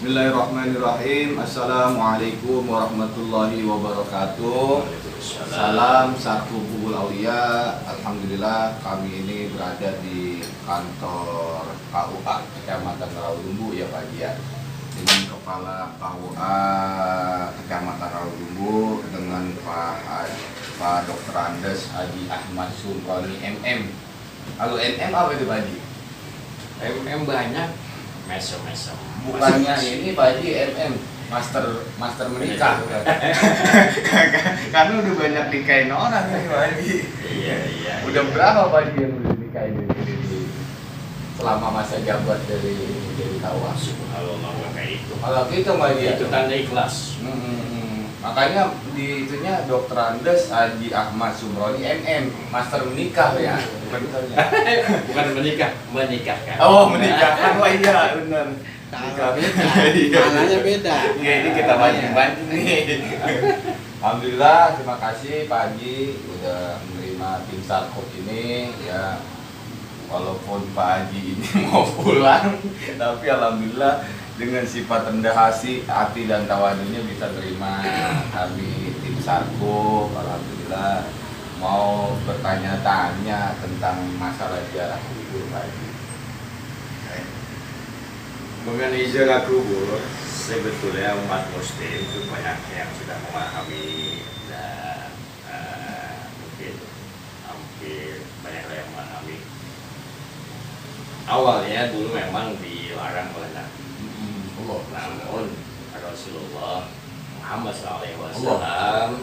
Bismillahirrahmanirrahim. Assalamualaikum warahmatullahi wabarakatuh. Salam satu Bubul Aulia. Alhamdulillah kami ini berada di kantor KUA Kecamatan Rawalumbu ya Pak Haji ya. Dengan Kepala KUA Kecamatan Rawalumbu dengan Pak Dr. Andes Haji Ahmad Sumroni MM. Kalau MM apa itu Pak Haji? MM banyak, mesem-mesem. Bukannya ini Pak Haji MM master menikah kan? Karena udah banyak nikahin orang nih Pak Haji. Iya. Udah berapa Pak Haji yang udah nikahin ini selama masa jabat dari KUA? Subhanallah kayak itu. Kalau gitu Pak Haji Itu tanda ikhlas. Makanya di itunya Dr. Andes Haji Ahmad Sumroni MM master menikah ya. Bukan menikahkan. Oh menikahkan, wah iya benar. Maknanya beda. Iya ini kita bantu nih. Alhamdulillah, terima kasih Pak Haji udah menerima tim Sarkop ini ya. Walaupun Pak Haji ini mau pulang, tapi alhamdulillah dengan sifat rendah hati dan tawadunya bisa terima kami tim Sarkop. Alhamdulillah mau bertanya-tanya tentang masalah ziarah kubur Pak Haji. Mengenai ziarah kubur, sebetulnya umat muslim itu banyak yang sudah memahami dan mungkin hampir banyak yang memahami. Awalnya dulu memang dilarang oleh Nabi. Namun Rasulullah Muhammad SAW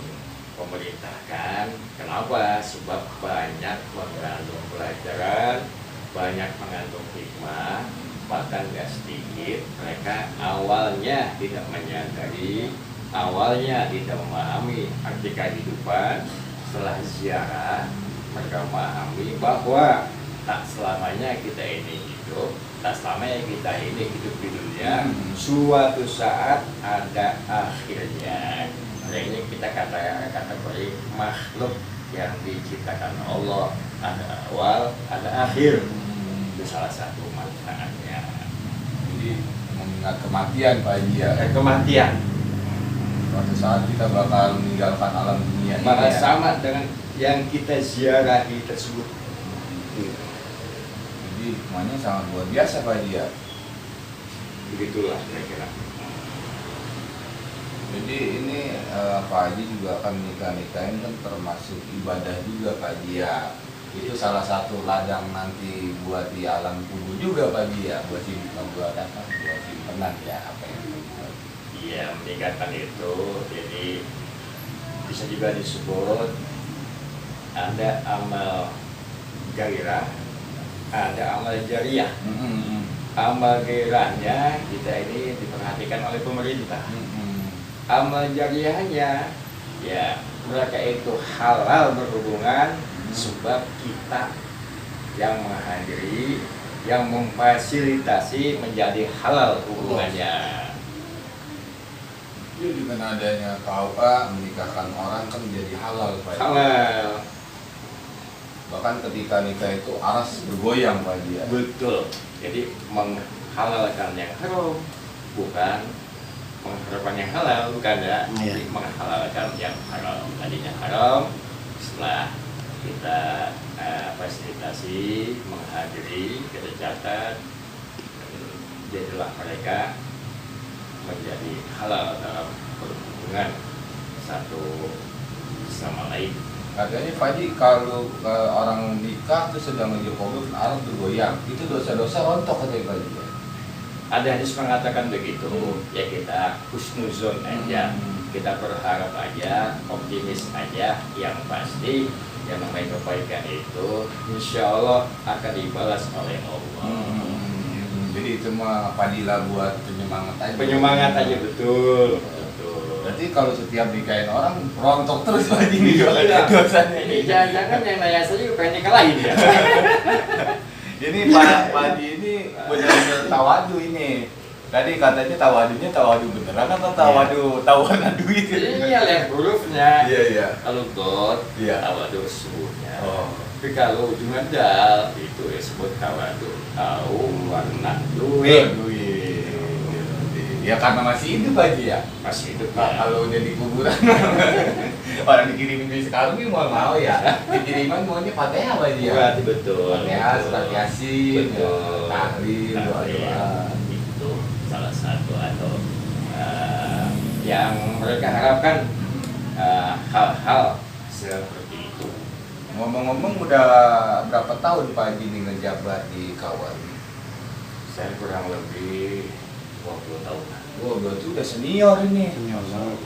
memerintahkan. Kenapa? Sebab banyak mengandung pelajaran, banyak mengandung hikmah. Bahkan gak sedikit mereka awalnya tidak menyadari, awalnya tidak memahami arti kehidupan. Setelah ziarah mereka memahami bahwa tak selamanya kita ini hidup, tak selamanya kita ini hidup di dunia. Suatu saat ada akhirnya. Ini kita kategori makhluk yang diciptakan Allah, ada awal, ada akhir. Itu salah satu manfaatnya. Jadi mengingat kematian Pak Haji ya. Kematian. Suatu saat kita bakal meninggalkan alam dunia ini Maka ya. sama dengan yang kita ziarahi tersebut. Jadi hikmahnya sangat luar biasa Pak Haji ya. Begitulah kira-kira. Jadi ini Pak Haji juga akan nikah-nikahin kan termasuk ibadah juga Pak Haji ya. Itu salah satu ladang nanti buat di alam kubur juga Pak Haji ya. Buat simpenan ya apa yang dibuat. Iya, meningkatkan itu. Jadi bisa juga disebut ada amal gairah, ada amal jariah. Amal gairahnya kita ini diperhatikan oleh pemerintah. Amal jariahnya ya mereka itu halal berhubungan sebab kita yang menghadiri, yang memfasilitasi menjadi halal hubungannya. Jadi dengan adanya KUA menikahkan orang kan menjadi halal Pak Haji. Halal. Bahkan ketika nikah itu aras bergoyang Pak Haji ya. Betul. Jadi menghalalkan yang haram, bukan mengharamkan yang halal, bukan ya. Jadi menghalalkan yang haram. Tadinya haram, setelah kita fasilitasi, menghadiri, kita catat, jadilah mereka menjadi halal dalam berhubungan satu sama lain. Katanya Pak Haji kalau orang nikah itu sedang menjokowi aras bergoyang, itu dosa-dosa rontok katanya Pak Haji ya. Ada hadis mengatakan begitu, ya kita husnuzon aja, kita berharap aja, optimis aja, yang pasti yang namanya kebaikan itu insya Allah akan dibalas oleh Allah. Jadi itu mah padilah buat penyemangat aja. Penyemangat aja betul. Berarti kalau setiap nikahin orang rontok terus Pak Haji nih Iya. dosanya. Ini jangan-jangan yang nanya saya juga pengen nikah lain ya. Ini Pak Haji ini benar-benar tawadu ini. Tadi katanya tawadu beneran atau tawanan duit? Iya, lihat hurufnya. Iya. Kalau God, Iya. tawadu sebutnya. Oh. Tapi kalau ujungnya dal, itu disebut tawadu. Tahu warna duit. Duit. Ya karena masih hidup Pak Haji ya. Masih hidup Nah, ya. kalau udah di kuburan orang dikirimin duit sekarang ini mau ya. Dikiriman maunya Fatihah Pak Haji ya. Berarti betul. Fatihah, surat Yasin, Betul. tahlil, doa-doa. Itu salah satu atau yang mereka harapkan hal-hal seperti itu. Ngomong-ngomong udah berapa tahun Pak Haji ini ngejabat di Kawal? Saya kurang lebih 20 tahun. Wah, berarti udah senior ini. Senior banget.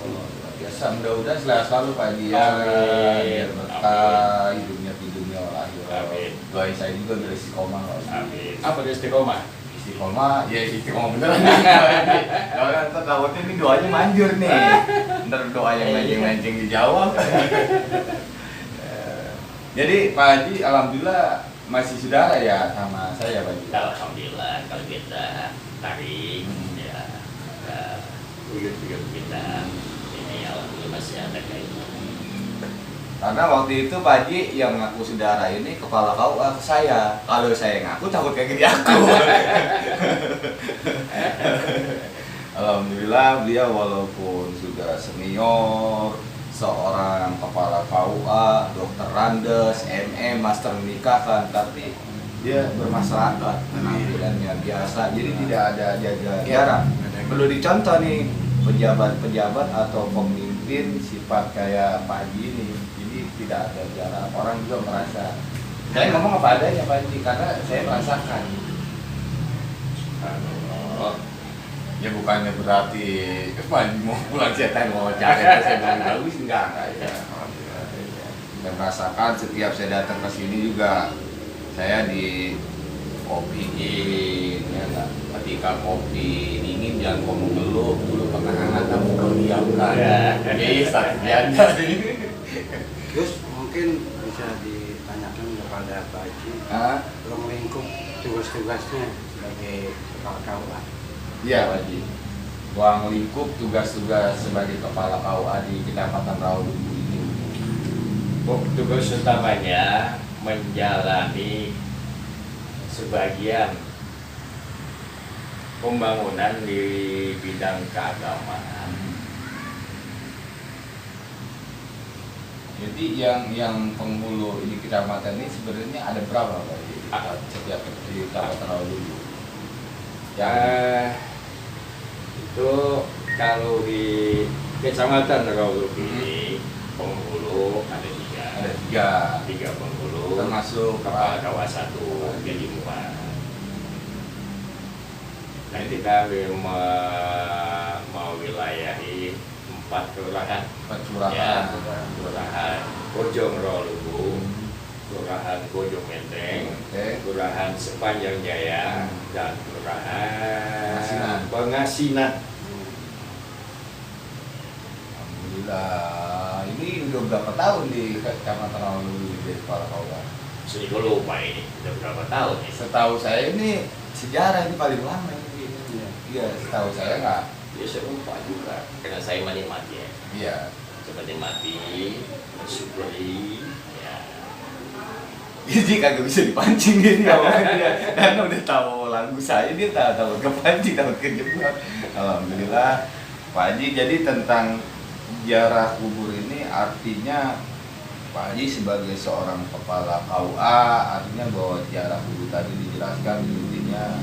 Biasa, mudah-mudahan selalu Pak Haji ya. Amin. Biar berkah hidupnya tidurnya lahir. Amin. Doain saya juga dari istiqomah. Amin. Apa dia istiqomah? Istiqomah, ya istiqomah beneran nih. Kalau kan ntar takutnya ini doanya manjur nih. Ntar doa yang mancing-mancing dijawab. Jadi Pak Haji, alhamdulillah masih saudara ya sama saya Pak Haji. Alhamdulillah kalau kita tarik ya uyut-uyut kita ini alhamdulillah masih ada kaitan. Karena waktu itu Pak Haji yang ngaku saudara ini kepala KUA ke saya. Kalau saya ngaku takut kayak gini aku. Alhamdulillah beliau walaupun sudah senior, seorang kepala KUA, dokter Randes, MM, master menikahkan, tapi dia bermasyarakat, penampilannya biasa, jadi tidak ada jaga jarak. Perlu dicontoh nih pejabat-pejabat atau pemimpin sifat kayak Pak Haji ini, jadi tidak ada jarak. Orang juga merasa. Saya ngomong apa adanya Pak Haji, karena saya merasakan. Oh, Ya bukannya berarti Pak Haji mau pulang cetak mau cari saya bagus enggak ya. Saya merasakan setiap saya datang ke sini juga saya di kopiin ya kan. Ketika kopi dingin jangan kamu ngeluh dulu pernah hangat kamu kau diamkan. Yes, biasa. Terus mungkin bisa ditanyakan kepada Pak Haji Ah, ruang lingkup tugas-tugasnya sebagai kepala KUA. iya Pak Haji. Ruang lingkup tugas-tugas sebagai kepala KUA di Kecamatan Rawalumbu ini. tugas utamanya menjalani sebagian pembangunan di bidang keagamaan. Jadi yang penghulu ini kecamatan ini sebenarnya ada berapa Pak Haji? Setiap di Kecamatan Rawalumbu. Ya, itu kalau di Kecamatan Rawalumbu ini penghulu ada Ada tiga penghulu, termasuk kepala KUA 1 jadi 4. Nanti kami mewilayahi 4 kelurahan. Pak Ya, Kelurahan. kelurahan Bojong Rawalumbu, kelurahan Bojong Menteng, kelurahan Sepanjang Jaya, dan kelurahan Pengasinan. Alhamdulillah. Ini udah berapa tahun di Kecamatan Rawalumbu jadi kepala KUA? Saya juga lupa ini udah berapa tahun nih. Setahu saya ini sejarah ini paling lama ini. Iya, setahu saya nggak. Ya saya lupa juga karena saya menikmati ya. Iya. Saya menikmati, mensyukuri. Ya. Jadi kagak bisa dipancing ini awalnya dia. Karena udah tahu lagu saya dia tahu kepancing, tahu kejebak. Alhamdulillah. Pak Haji, jadi tentang ziarah kubur ini artinya Pak Haji sebagai seorang kepala KUA artinya bahwa ziarah kubur tadi dijelaskan intinya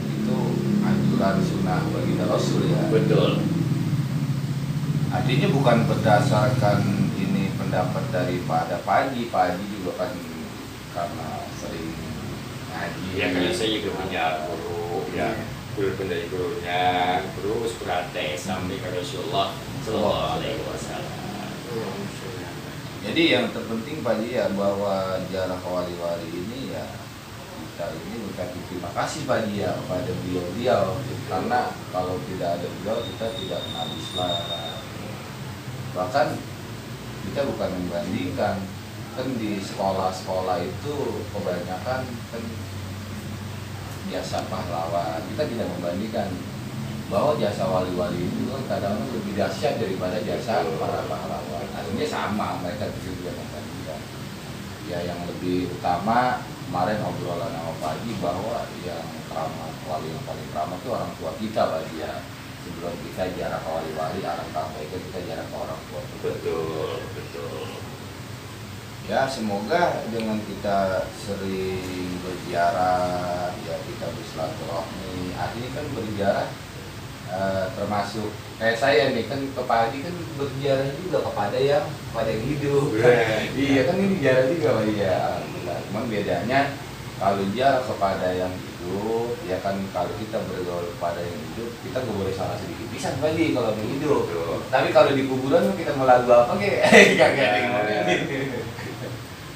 itu anjuran sunnah baginda Rasul ya. Betul. Artinya bukan berdasarkan ini pendapat daripada Pak Haji. Pak Haji juga kan karena sering ngaji. Ya karena saya juga punya guru ya, guru dari gurunya terus berante sampai ke Rasulullah Sallallahu Alaihi Wasallam. Jadi yang terpenting Pak Haji ya bahwa ziarah ke wali-wali ini ya kita ini berkati terima kasih Pak Haji ya kepada beliau-beliau karena kalau tidak ada beliau kita tidak kenal Islam. Bahkan kita bukan membandingkan kan di sekolah-sekolah itu kebanyakan kan jasa pahlawan, kita tidak membandingkan bahwa jasa wali-wali itu kan kadang lebih dahsyat daripada jasa para pahlawan. Artinya sama, mereka juga membandingkan. Ya yang lebih utama kemarin obrolan sama Pak Haji bahwa yang keramat, wali yang paling keramat itu orang tua kita Pak Haji ya. sebelum kita ziarah ke wali-wali, alangkah baiknya kita ziarah ke orang tua. Betul, betul. Ya semoga dengan kita sering berziarah, ya kita bersilaturahmi. Artinya kan berziarah termasuk kayak saya nih kan ke Pak Haji kan berziarah juga kepada yang hidup. Iya kan ini ziarah juga Pak ya. Alhamdulillah. Cuman bedanya kalau ziarah kepada yang hidup, ya kan kalau kita bergaul kepada yang hidup, kita nggak boleh salah sedikit bisa Pak Haji kalau yang hidup. Betul. Tapi kalau di kuburan kita mau lagu apa kayak kagak ada yang ngomongin.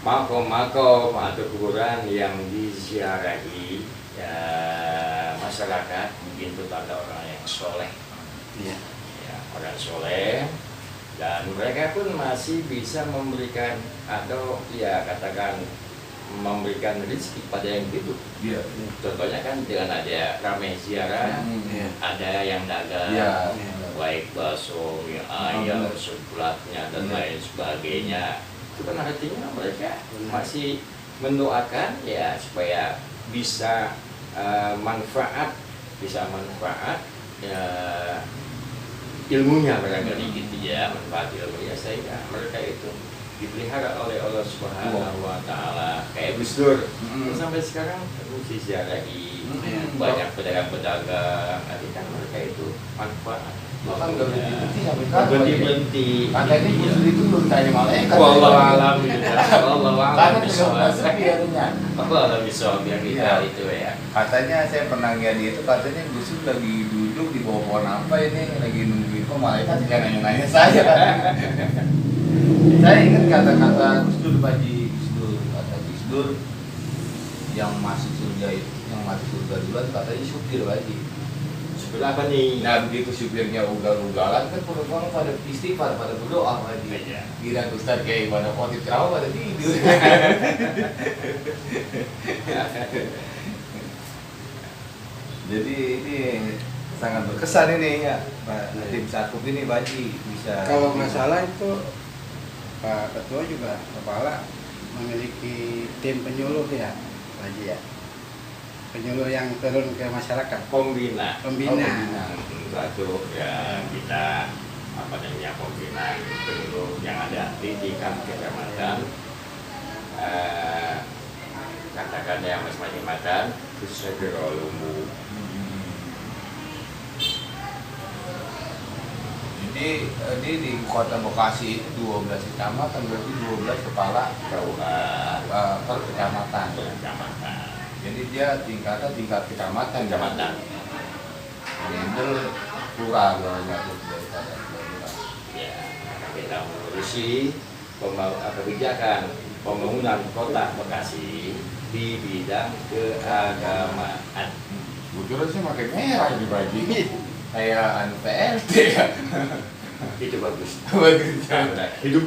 Makom-makom atau kuburan yang diziarahi ya, masyarakat mungkin terutama orang yang soleh, Iya. ya, orang soleh, dan mereka pun masih bisa memberikan atau ya katakan memberikan rezeki pada yang hidup. Iya. Contohnya kan dengan ada ramai ziarah, Iya. ada yang dagang, Iya. baik bakso, mie ayam, sebelatnya dan Iya. lain sebagainya. Itu kan artinya mereka masih mendoakan ya supaya bisa manfaat ya, ilmunya barangkali gitu ya, manfaat ilmunya sehingga mereka itu dipelihara oleh Allah Subhanahu wa taala. Kayak Gus Dur sampai sekarang masih ziarahi, banyak pedagang-pedagang, artinya mereka itu manfaat. Bahkan nggak berhenti sampai kapan? Berhenti. Katanya Gus Dur itu belum tanya malaikat. Wallahu alam gitu. Wallahu alam Karena bisawab. sepi katanya. Apa alam bisawab yang kita itu ya. Katanya saya pernah lihat itu katanya Gus Dur lagi duduk di bawah pohon apa ini lagi nungguin kok malaikat jangan nanya saya kan. Saya ingat kata-kata Gus Dur kata Gus Dur yang masuk surga itu yang masuk surga duluan katanya supir Pak Haji. Berapa nih? Nah begitu supirnya ugal-ugalan kan penumpang pada istighfar, pada berdoa Pak Haji. Iya. Kira Ustaz kayak pada khotib ceramah pada tidur. Jadi ini sangat berkesan ini ya Pak tim Sakup ini Pak Haji bisa. Kalau nggak salah itu Pak Ketua juga kepala memiliki tim penyuluh ya, Pak Haji ya. Penyuluh yang turun ke masyarakat. Pembina. Oh, Satu ya kita apa namanya pembina penduduk yang ada di tingkat kecamatan. Katakan yang macam-macam khususnya di Rolumbu. Jadi di kota Bekasi itu 12 kecamatan berarti 12 kepala KUA per kecamatan. kecamatan. Jadi dia tingkat kecamatan. Kecamatan. Handle kurang banyak daripada Ya, kita mengurusi kebijakan pembangunan kota Bekasi di bidang keagamaan. Bujur sih pakai merah di baju kayak anu PLT ya. Itu bagus. Bagus. Karena hidup,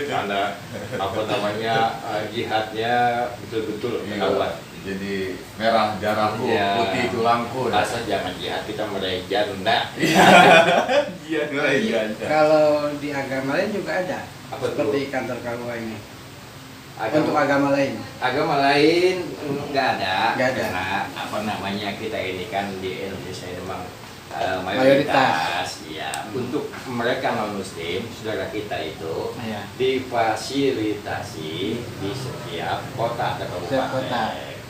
karena apa namanya jihadnya betul-betul menawar. Jadi merah darahku, Iya. putih tulangku. Asal jangan jihad kita meraja rendah. Iya, iya. Kalau di agama lain juga ada. Apa tuh? Seperti kantor KUA ini. Untuk Agama, agama lain. agama lain nggak ada. Nggak ada. Karena apa namanya kita ini kan di Indonesia memang Mayoritas. mayoritas. Ya, untuk mereka non Muslim saudara kita itu Iya. difasilitasi di setiap kota atau Setiap kabupaten. kota.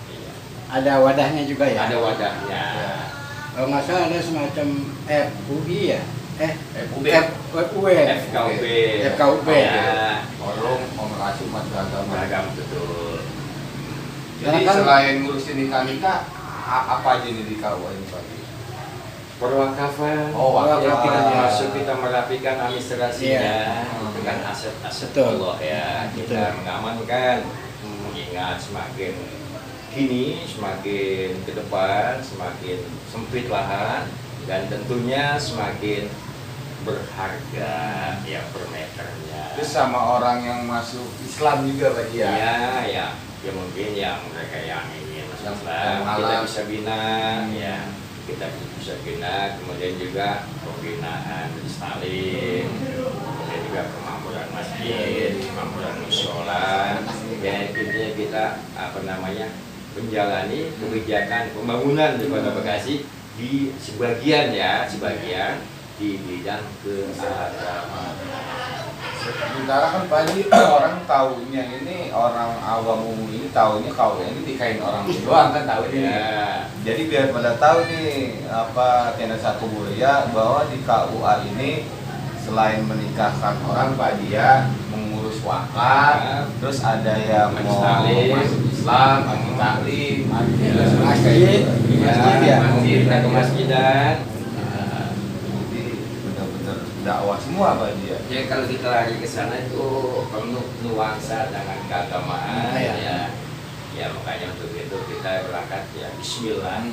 Iya. Ada wadahnya juga ya. Ada wadahnya. Kalau nggak salah ada semacam FUI ya. FUB. FKUB. FKUB. Ya, Forum Komunikasi Umat Beragama. beragam betul. Jadi Karena kan- selain ngurusin nikah, apa aja nih di KUA ini Pak? Perwakafan. Oh, wakaf. Ya, kita masuk kita merapikan administrasinya Iya. dengan aset-aset Betul. Allah ya. Kita mengamankan, mengingat semakin kini, semakin ke depan, semakin sempit lahan dan tentunya semakin berharga ya per meternya. Terus sama orang yang masuk Islam juga Pak ya? Ya mungkin yang mereka yang ingin masuk Yang Islam, kita halal. bisa bina, ya kita bisa bina, kemudian juga pembinaan Stalin, kemudian juga kemakmuran masjid, kemakmuran musola, ya intinya kita apa namanya menjalani kebijakan pembangunan di Kota Bekasi di sebagian di bidang keagamaan. Sementara kan Pak Haji orang taunya ini, orang awam umum ini taunya KUA ini dikain orang doang kan tahu ini. Ya. Jadi biar pada tahu nih apa Tenda Satu Mulia bahwa di KUA ini selain menikahkan orang Pak Haji ya mengurus wakaf, terus ada yang Majlis mau taklim, masuk Islam, masjid taklim, Masjid ya, masjid dan kemasjidan. Jadi benar-benar dakwah semua Pak Haji ya. Ya kalau kita lagi ke sana itu penuh nuansa dengan keagamaan ya. Ya makanya untuk itu kita berangkat ya Bismillah.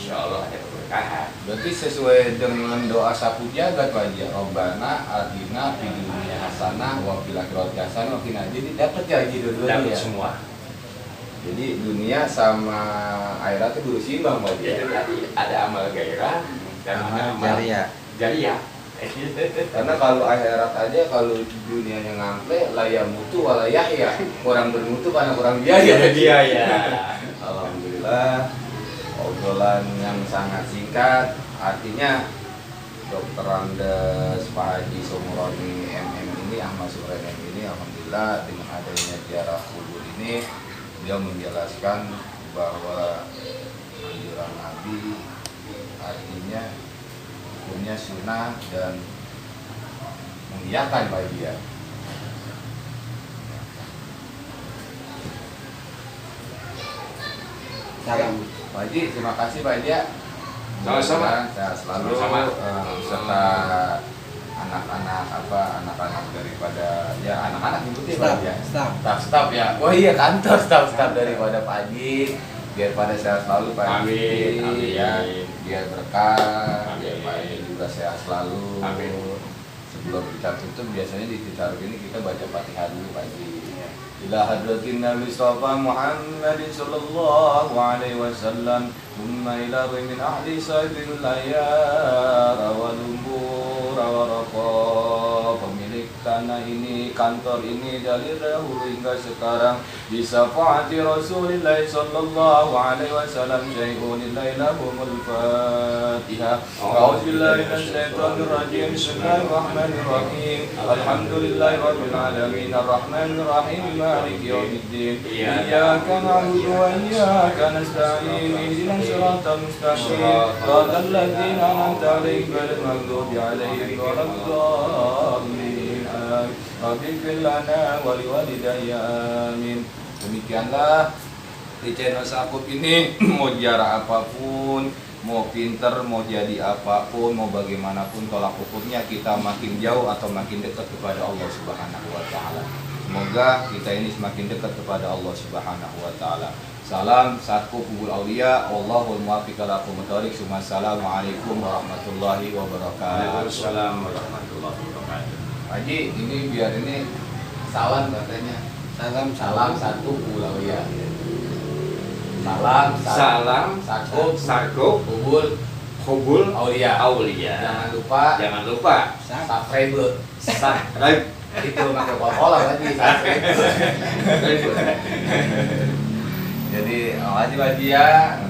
Insya Allah ada keberkahan. Berarti sesuai dengan doa sapu jagat Pak Haji. Robbana atina fid dunya hasanah wa fil akhirati hasanah wa qina adzabannar. Jadi dapat ya Haji dua-duanya Dapat ya. semua. Jadi dunia sama akhirat itu seimbang Pak Haji. Itu tadi ada amal gairah dan ada amal jariah. Karena kalau akhirat aja kalau dunianya ngample la mutu wala yahya. Orang bermutu karena orang biaya. Dia ya. Alhamdulillah obrolan yang sangat singkat, artinya Dr. Andes, Pak Haji Somuroni MM ini, Ahmad Suren ini, alhamdulillah dengan adanya ziarah kubur ini dia menjelaskan bahwa anjuran Nabi artinya hukumnya sunnah dan mengiyakan Pak Haji ya. Salam. Pak Haji, terima kasih Pak Haji ya. Sama-sama. Sehat selalu serta anak-anak daripada ya anak-anak ngikutin Pak Haji ya. Staff ya. Oh iya kantor staff daripada Pak Haji. Biar pada sehat selalu Pak Haji. Amin. Ya, biar berkah. Biar Amin. Pak Haji juga sehat selalu. Amin. Sebelum kita tutup biasanya di Taruh ini kita baca Fatihah dulu Pak Haji. Ila hadratin Nabi Mustafa Muhammadin sallallahu alaihi wasallam thumma ila min ahli sabil layar wa lumbur wa raqa pemilik tanah ini, kantor ini dari dahulu hingga sekarang bisa faati Rasulullah sallallahu alaihi wasallam syai'un lailahumul Fatihah. A'udzubillahi minasyaitonir rajim. Bismillahirrahmanirrahim. Alhamdulillahirabbil alamin arrahmanir rahim maliki yaumiddin. Iyyaka na'budu wa iyyaka nasta'in. Ihdinas siratal mustaqim. Shiratal ladzina an'amta 'alaihim ghairil maghdubi 'alaihim waladdallin. Rabbighfir lana wa liwalidayya amin. Demikianlah di channel Sakut ini mau ziarah apapun, mau pinter, mau jadi apapun, mau bagaimanapun tolak ukurnya kita makin jauh atau makin dekat kepada Allah Subhanahu wa taala. Semoga kita ini semakin dekat kepada Allah Subhanahu wa taala. Salam Sakut Kubul Aulia. Wallahul muwaffiq ila aqwamit thoriq. Assalamualaikum warahmatullahi wabarakatuh. Waalaikumsalam warahmatullahi wabarakatuh. Haji, ini biar ini salam katanya. Salam satu pulau ya. Salam Sakut Kubul Aulia. Jangan lupa subscribe. Itu pakai pola lagi subscribe. Jadi Haji ya.